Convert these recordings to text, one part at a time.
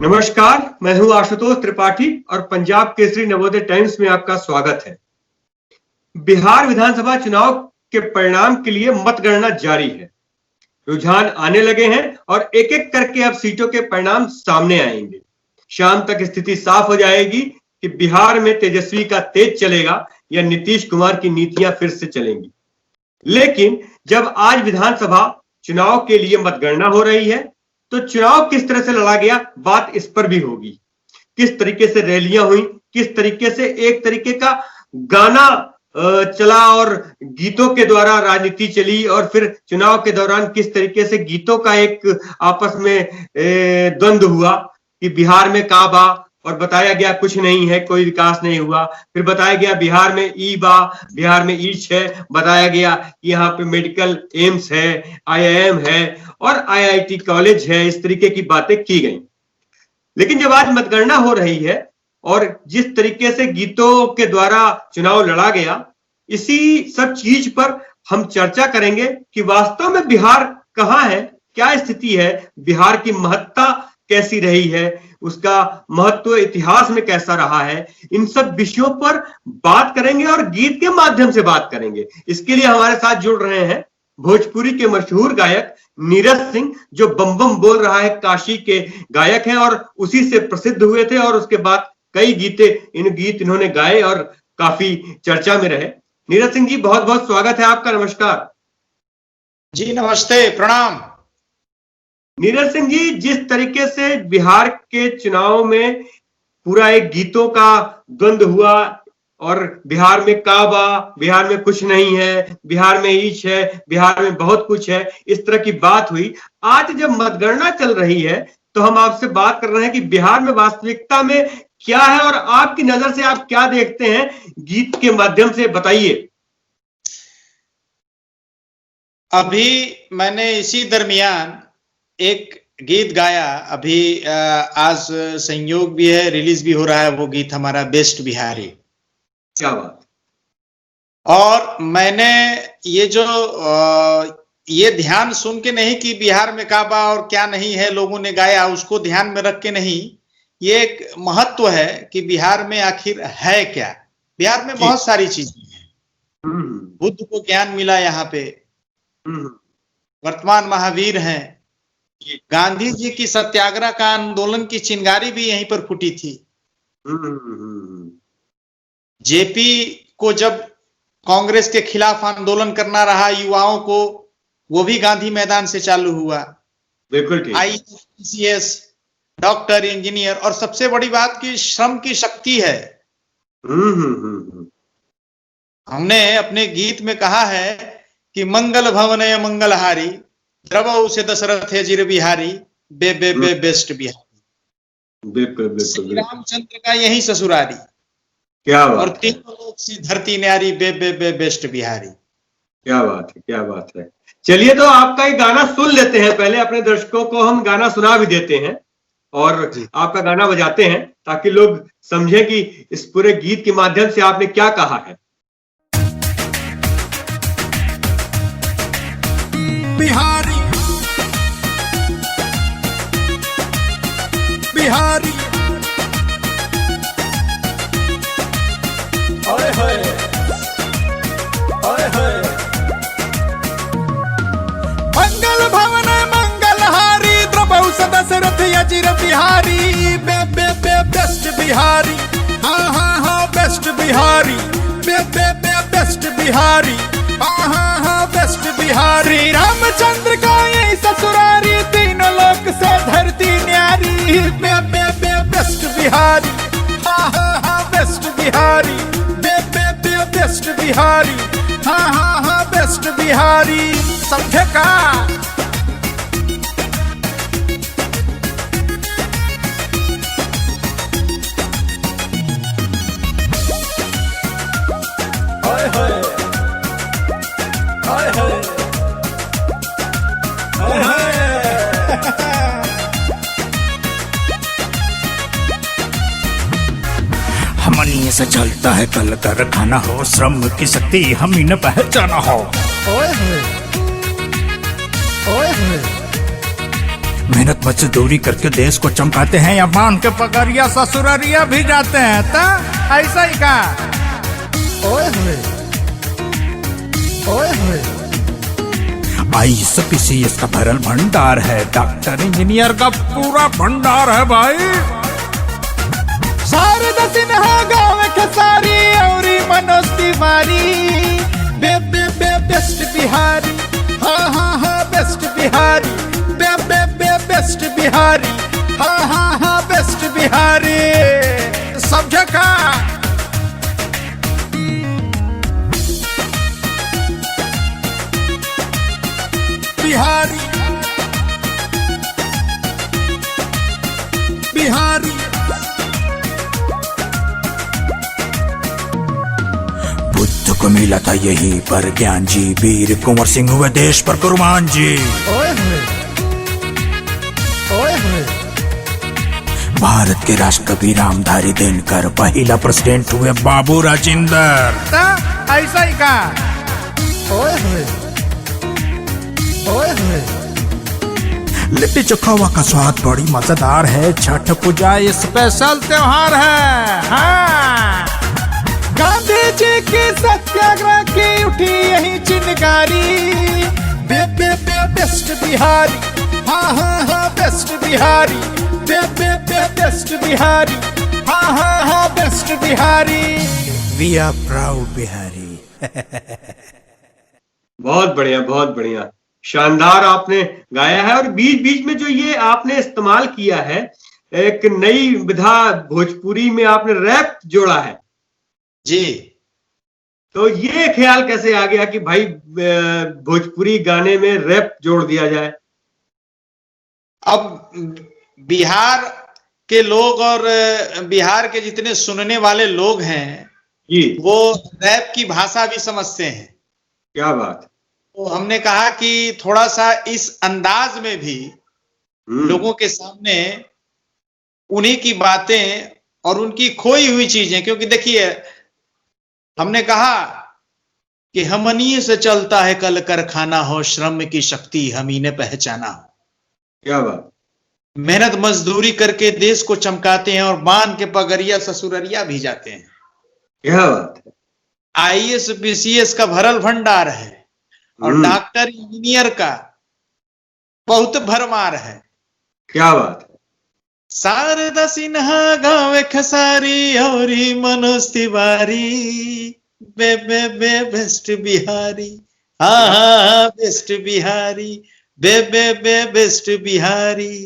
नमस्कार, मैं हूं आशुतोष त्रिपाठी और पंजाब केसरी नवोदय टाइम्स में आपका स्वागत है। बिहार विधानसभा चुनाव के परिणाम के लिए मतगणना जारी है। रुझान आने लगे हैं और एक एक करके अब सीटों के परिणाम सामने आएंगे। शाम तक स्थिति साफ हो जाएगी कि बिहार में तेजस्वी का तेज चलेगा या नीतीश कुमार की नीतियां फिर से चलेंगी। लेकिन जब आज विधानसभा चुनाव के लिए मतगणना हो रही है तो चुनाव किस तरह से लड़ा गया, बात इस पर भी होगी। किस तरीके से रैलियां हुई, किस तरीके से एक तरीके का गाना चला और गीतों के द्वारा राजनीति चली, और फिर चुनाव के दौरान किस तरीके से गीतों का एक आपस में द्वंद्व हुआ कि बिहार में काबा, और बताया गया कुछ नहीं है, कोई विकास नहीं हुआ। फिर बताया गया बिहार में ईबा, बिहार में ईच है, बताया गया कि यहाँ पे मेडिकल एम्स है, आईआईएम है और आईआईटी कॉलेज है। इस तरीके की बातें की गई। लेकिन जब आज मतगणना हो रही है और जिस तरीके से गीतों के द्वारा चुनाव लड़ा गया, इसी सब चीज पर हम चर्चा करेंगे कि वास्तव में बिहार कहाँ है, क्या स्थिति है, बिहार की महत्ता कैसी रही है, उसका महत्व इतिहास में कैसा रहा है। इन सब विषयों पर बात करेंगे और गीत के माध्यम से बात करेंगे। इसके लिए हमारे साथ जुड़ रहे हैं भोजपुरी के मशहूर गायक नीरज सिंह, जो बम बम बोल रहा है काशी के गायक हैं और उसी से प्रसिद्ध हुए थे, और उसके बाद कई गीत इन्होंने गाए और काफी चर्चा में रहे। नीरज सिंह जी, बहुत बहुत स्वागत है आपका। नमस्कार जी। नमस्ते, प्रणाम। नीरज सिंह जी, जिस तरीके से बिहार के चुनाव में पूरा एक गीतों का द्वंद्व हुआ और बिहार में काबा, बिहार में कुछ नहीं है, बिहार में ईच है, बिहार में बहुत कुछ है, इस तरह की बात हुई। आज जब मतगणना चल रही है तो हम आपसे बात कर रहे हैं कि बिहार में वास्तविकता में क्या है और आपकी नजर से आप क्या देखते हैं, गीत के माध्यम से बताइए। अभी मैंने इसी दरमियान एक गीत गाया, अभी आज संयोग भी है, रिलीज भी हो रहा है वो गीत हमारा, बेस्ट बिहारी। क्या बात। और मैंने ये ध्यान सुन के नहीं कि बिहार में काबा और क्या नहीं है लोगों ने गाया, उसको ध्यान में रख के नहीं, ये एक महत्व है कि बिहार में आखिर है क्या। बिहार में बहुत सारी चीजें हैं। बुद्ध को ज्ञान मिला यहाँ पे, वर्तमान महावीर हैं, गांधी जी की सत्याग्रह का आंदोलन की चिंगारी भी यहीं पर फूटी थी। जेपी को जब कांग्रेस के खिलाफ आंदोलन करना रहा युवाओं को, वो भी गांधी मैदान से चालू हुआ। बिल्कुल ठीक। आईसीएस, डॉक्टर, इंजीनियर, और सबसे बड़ी बात की श्रम की शक्ति है। हमने अपने गीत में कहा है कि मंगल भवन मंगलहारी, द्रवौ से दशरथ है जिर बिहारी, बे बे बे बेस्ट बिहारी। बिल्कुल श्री रामचंद्र का यही ससुरारी। क्या बात। और तीनों लोग सी धरती न्यारी, बे बे बे बेस्ट बिहारी। क्या बात है, क्या बात है। चलिए तो आपका एक गाना सुन लेते हैं। पहले अपने दर्शकों को हम गाना सुना भी देते हैं और आपका गाना बजाते हैं ताकि लोग समझें कि इस पूरे गीत के माध्यम से आपने क्या कहा है। बिहारी बिहारी ओए होए ओए होए, मंगल भवन मंगलहारी, द्रवौ से दशरथ अजिर बिहारी, बे बे बे बेस्ट बिहारी। हाँ हाँ हाँ बेस्ट बिहारी, बे बे बे बेस्ट बिहारी। हाँ हाँ हाँ बेस्ट बिहारी। श्री रामचंद्र का यही ससुरारी, तीनों लोक से धरती न्यारी, बे बे बे बेस्ट बिहारी। हाँ हाँ हाँ बेस्ट बिहारी, बे बे बे बेस्ट बिहारी। हाँ हाँ हाँ बेस्ट बिहारी। समझे का? ओए होए ओए होए ओए होए। हमनी से चलता है कल कारखाना हो, श्रम की शक्ति हम ही न पहचाना हो। ओए होए ओए होए। मेहनत मजदूरी करके देश को चमकाते हैं या मान के पगरिया ससुररिया भी जाते हैं ता ऐसा ही का। ओए होए ओए होए। IAS का भरल भंडार है, डॉक्टर इंजीनियर का पूरा भंडार है भाई। शारदा सिन्हा गाँव खेसारी और मनोज तिवारी बेस्ट बिहारी। हाँ हाँ हाँ बेस्ट बिहारी बेस्ट बिहारी। हाँ हाँ हाँ बेस्ट बिहारी। समझे का। बिहारी बिहारी। बुद्ध को मिला था यही पर ज्ञान जी, वीर कुंवर सिंह हुए देश पर कुर्बान जी। ओए होए ओए होए। भारत के राष्ट्रकवि रामधारी दिनकर, पहला प्रेसिडेंट हुए बाबू राजेंद्र। ऐसा ही का। ओए होए ओए होए। लिट्टी चोखा का स्वाद बड़ी मजेदार है, छठ पूजा ये स्पेशल त्योहार है। हाँ। गांधी जी की सत्याग्रह की उठी यही चिनगारी बेस्ट बिहारी। हाँ हाँ हाँ बेस्ट बिहारी बेस्ट बिहारी। हाँ हाँ हाँ best Bihari. We are proud Bihari. बहुत बढ़िया, बहुत बढ़िया, शानदार आपने गाया है। और बीच बीच में जो ये आपने इस्तेमाल किया है, एक नई विधा भोजपुरी में आपने रैप जोड़ा है जी। तो ये ख्याल कैसे आ गया कि भाई भोजपुरी गाने में रैप जोड़ दिया जाए? अब बिहार के लोग और बिहार के जितने सुनने वाले लोग हैं जी, वो रैप की भाषा भी समझते हैं। क्या बात। तो हमने कहा कि थोड़ा सा इस अंदाज में भी लोगों के सामने उन्हीं की बातें और उनकी खोई हुई चीजें, क्योंकि देखिए हमने कहा कि हमनी से चलता है कल कारखाना हो, श्रम की शक्ति हमी ने पहचाना हो। क्या बात। मेहनत मजदूरी करके देश को चमकाते हैं और बांध के पगरिया ससुररिया भी जाते हैं। क्या बात है। IAS BCS का भरल भंडार है और डॉक्टर इंजीनियर का बहुत भरमार है। क्या बात है। शारदा सिन्हा गाँव खेसारी और मनोज तिवारी बेस्ट बिहारी। हाँ हाँ हाँ बेस्ट बिहारी बेस्ट बिहारी।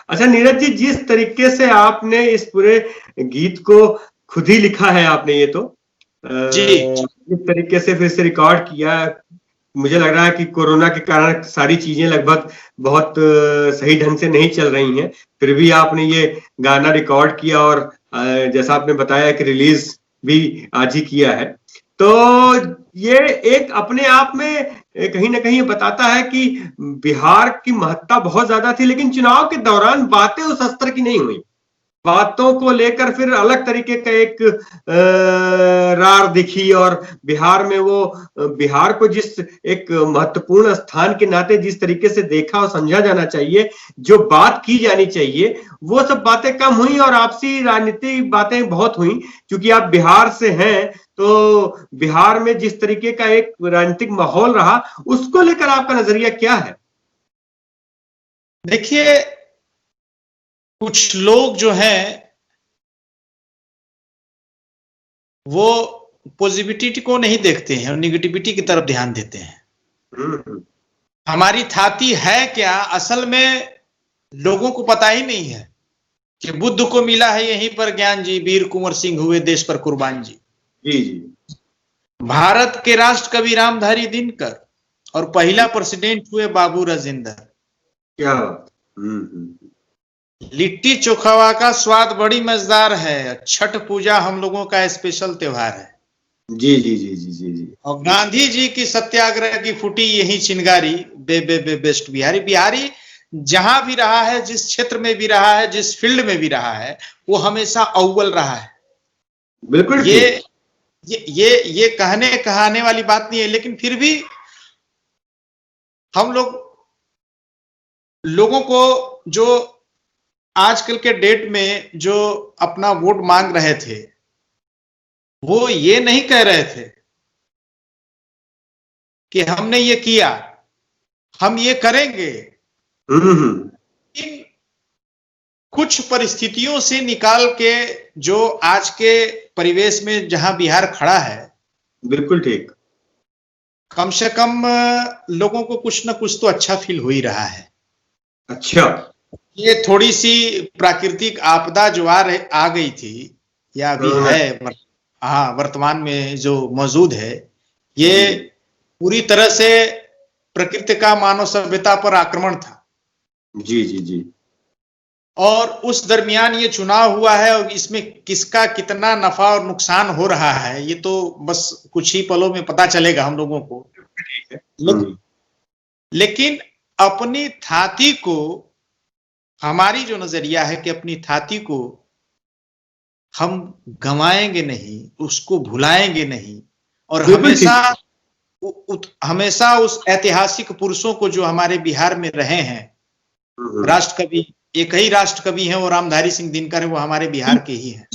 अच्छा नीरज जी, जिस तरीके से आपने इस पूरे गीत को खुद ही लिखा है आपने, ये तो जी इस तरीके से फिर से रिकॉर्ड किया, मुझे लग रहा है कि कोरोना के कारण सारी चीजें लगभग बहुत सही ढंग से नहीं चल रही हैं, फिर भी आपने ये गाना रिकॉर्ड किया और जैसा आपने बताया कि रिलीज भी आज ही किया है। तो ये एक अपने आप में कहीं ना कहीं बताता है कि बिहार की महत्ता बहुत ज्यादा थी, लेकिन चुनाव के दौरान बातें उस स्तर की नहीं हुई। बातों को लेकर फिर अलग तरीके का एक रार दिखी और बिहार में वो बिहार को जिस एक महत्वपूर्ण स्थान के नाते जिस तरीके से देखा और समझा जाना चाहिए, जो बात की जानी चाहिए, वो सब बातें कम हुई और आपसी राजनीतिक बातें बहुत हुई। क्योंकि आप बिहार से हैं तो बिहार में जिस तरीके का एक राजनीतिक माहौल रहा, उसको लेकर आपका नजरिया क्या है? देखिए, कुछ लोग जो हैं वो पॉजिटिविटी को नहीं देखते हैं और निगेटिविटी की तरफ ध्यान देते हैं। हमारी थाती है क्या, असल में लोगों को पता ही नहीं है कि बुद्ध को मिला है यहीं पर ज्ञान जी, वीर कुंवर सिंह हुए देश पर कुर्बान जी। जी जी। भारत के राष्ट्र कवि रामधारी दिनकर और पहला प्रेसिडेंट हुए बाबू राजेंद्र। क्या बात। लिट्टी चोखा का स्वाद बड़ी मजेदार है। छठ पूजा हम लोगों का स्पेशल त्योहार है। जी जी जी जी जी जी। और गांधी जी की सत्याग्रह की फूटी यही चिनगारी बेस्ट बिहारी। बिहारी जहां भी रहा है, जिस क्षेत्र में भी रहा है, जिस फील्ड में भी रहा है, वो हमेशा अव्वल रहा है। बिल्कुल। ये कहने वाली बात नहीं है, लेकिन फिर भी हम लोग लोगों को जो आजकल के डेट में जो अपना वोट मांग रहे थे, वो ये नहीं कह रहे थे कि हमने ये किया, हम ये करेंगे। इन कुछ परिस्थितियों से निकाल के जो आज के परिवेश में जहां बिहार खड़ा है, बिल्कुल ठीक, कम से कम लोगों को कुछ ना कुछ तो अच्छा फील हो ही रहा है। अच्छा, ये थोड़ी सी प्राकृतिक आपदा जो आ गई थी या अभी है, हाँ वर्तमान में जो मौजूद है, ये पूरी तरह से प्रकृति का मानव सभ्यता पर आक्रमण था। जी जी जी। और उस दरमियान ये चुनाव हुआ है और इसमें किसका कितना नफा और नुकसान हो रहा है, ये तो बस कुछ ही पलों में पता चलेगा हम लोगों को। लेकिन अपनी थाती को, हमारी जो नजरिया है कि अपनी थाती को हम गंवाएंगे नहीं, उसको भुलाएंगे नहीं, और हमेशा उस ऐतिहासिक पुरुषों को जो हमारे बिहार में रहे हैं, राष्ट्र कवि, एक ही राष्ट्र कवि हैं, वो रामधारी सिंह दिनकर है, वो हमारे बिहार के ही हैं।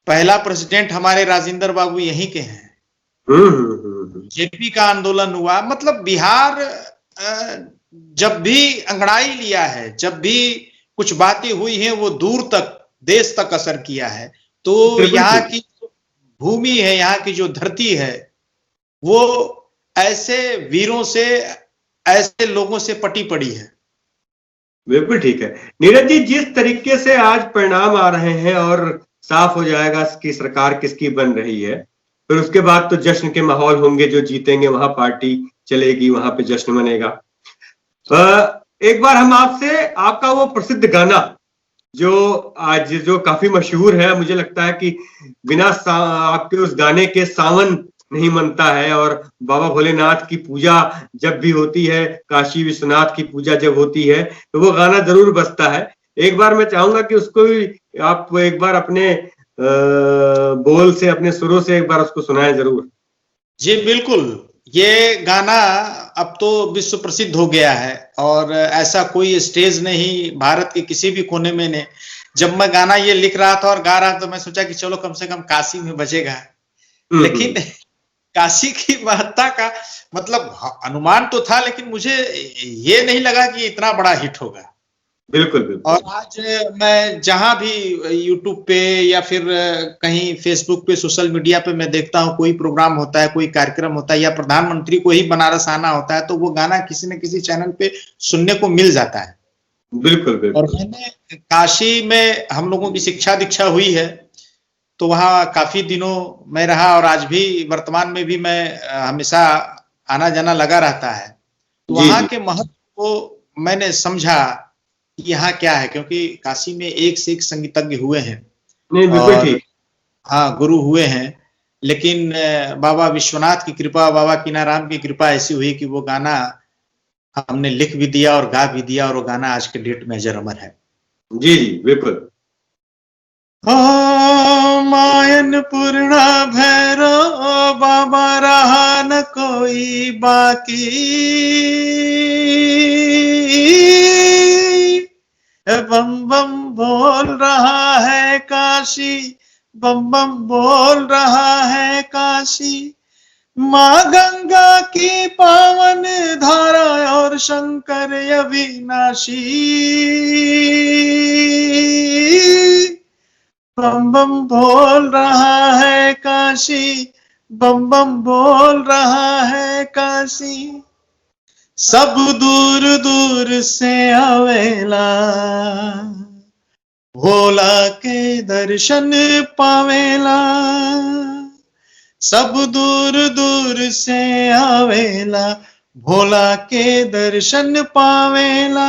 पहला प्रेसिडेंट हमारे राजेंद्र बाबू यहीं के हैं। जेपी का आंदोलन हुआ, मतलब बिहार जब भी अंगड़ाई लिया है, जब भी कुछ बातें हुई हैं, वो दूर तक, देश तक असर किया है। तो यहाँ की भूमि है, यहाँ की जो धरती है, वो ऐसे वीरों से, ऐसे लोगों से पटी पड़ी है। बिल्कुल ठीक है नीरज जी, जिस तरीके से आज परिणाम आ रहे हैं और साफ हो जाएगा कि सरकार किसकी बन रही है, फिर उसके बाद तो जश्न के माहौल होंगे, जो जीतेंगे वहां पार्टी चलेगी, वहां पे जश्न मनेगा। एक बार हम आपसे आपका वो प्रसिद्ध गाना जो आज जो काफी मशहूर है, मुझे लगता है कि बिना आपके उस गाने के सावन नहीं मनता है, और बाबा भोलेनाथ की पूजा जब भी होती है, काशी विश्वनाथ की पूजा जब होती है, तो वो गाना जरूर बजता है। एक बार मैं चाहूंगा कि उसको भी आप एक बार अपने बोल से, अपने सुरों से एक बार उसको सुनाएं जरूर। जी बिल्कुल, ये गाना अब तो विश्व प्रसिद्ध हो गया है, और ऐसा कोई स्टेज नहीं भारत के किसी भी कोने में ने, जब मैं गाना ये लिख रहा था और गा रहा था, तो मैं सोचा कि चलो कम से कम काशी में बजेगा। लेकिन काशी की महत्ता का मतलब अनुमान तो था, लेकिन मुझे ये नहीं लगा कि इतना बड़ा हिट होगा। बिल्कुल बिल्कुल। और आज मैं जहां भी यूट्यूब पे या फिर कहीं फेसबुक पे, सोशल मीडिया पे मैं देखता हूँ, कोई प्रोग्राम होता है, कोई कार्यक्रम होता है, या प्रधानमंत्री को ही बनारस आना होता है, तो वो गाना किसी न किसी चैनल पे सुनने को मिल जाता है। बिल्कुल बिल्कुल। और मैंने काशी में, हम लोगों की शिक्षा दीक्षा हुई है, तो वहाँ काफी दिनों में रहा, और आज भी वर्तमान में भी मैं हमेशा आना जाना लगा रहता है। तो वहाँ के महत्व को मैंने समझा कि यहाँ क्या है, क्योंकि काशी में एक से एक संगीतज्ञ हुए हैं। नहीं बिल्कुल ठीक। हाँ, गुरु हुए हैं, लेकिन बाबा विश्वनाथ की कृपा, बाबा कीनाराम की कृपा ऐसी हुई कि वो गाना हमने लिख भी दिया और गा भी दिया, और वो गाना आज के डेट में अजर अमर है। जी जी बिल्कुल। मायन पूर्णा भैरव बाबा रहा न कोई बाकी, बम बम बोल रहा है काशी, बम बम बोल रहा है काशी। माँ गंगा की पावन धारा और शंकर अविनाशी, बम बम बोल रहा है काशी, बम बम बोल रहा है काशी। सब दूर दूर से आवेला, भोला के दर्शन पावेला। सब दूर दूर से आवेला, भोला के दर्शन पावेला।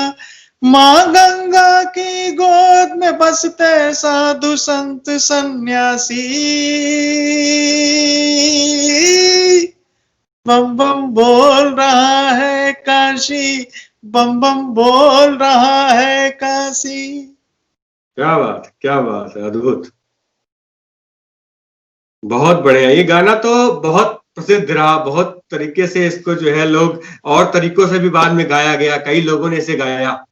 माँ गंगा की गोद में बसते साधु संत सन्यासी, बम बम बोल रहा है काशी, बम बम बोल रहा है काशी। क्या बात, क्या बात है, अद्भुत, बहुत बढ़िया। ये गाना तो बहुत प्रसिद्ध रहा, बहुत तरीके से इसको जो है लोग और तरीकों से भी बाद में गाया गया, कई लोगों ने इसे गाया।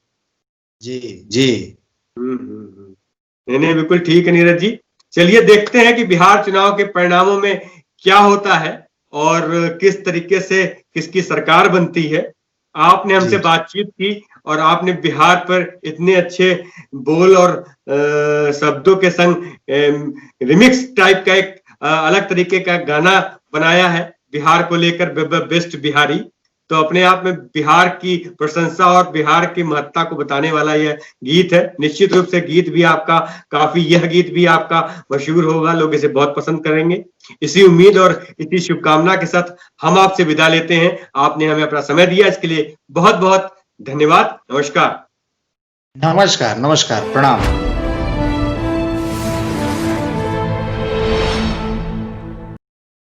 जी जी। नहीं बिल्कुल ठीक है नीरज जी। चलिए देखते हैं कि बिहार चुनाव के परिणामों में क्या होता है और किस तरीके से किसकी सरकार बनती है। आपने हमसे बातचीत की और आपने बिहार पर इतने अच्छे बोल और शब्दों के संग रिमिक्स टाइप का एक अलग तरीके का गाना बनाया है बिहार को लेकर, बेस्ट बिहारी। तो अपने आप में बिहार की प्रशंसा और बिहार की महत्ता को बताने वाला यह गीत है। निश्चित रूप से गीत भी आपका काफी, यह गीत भी आपका मशहूर होगा, लोग इसे बहुत पसंद करेंगे। इसी उम्मीद और इसी शुभकामना के साथ हम आपसे विदा लेते हैं। आपने हमें अपना समय दिया, इसके लिए बहुत बहुत धन्यवाद। नमस्कार। नमस्कार, नमस्कार, प्रणाम।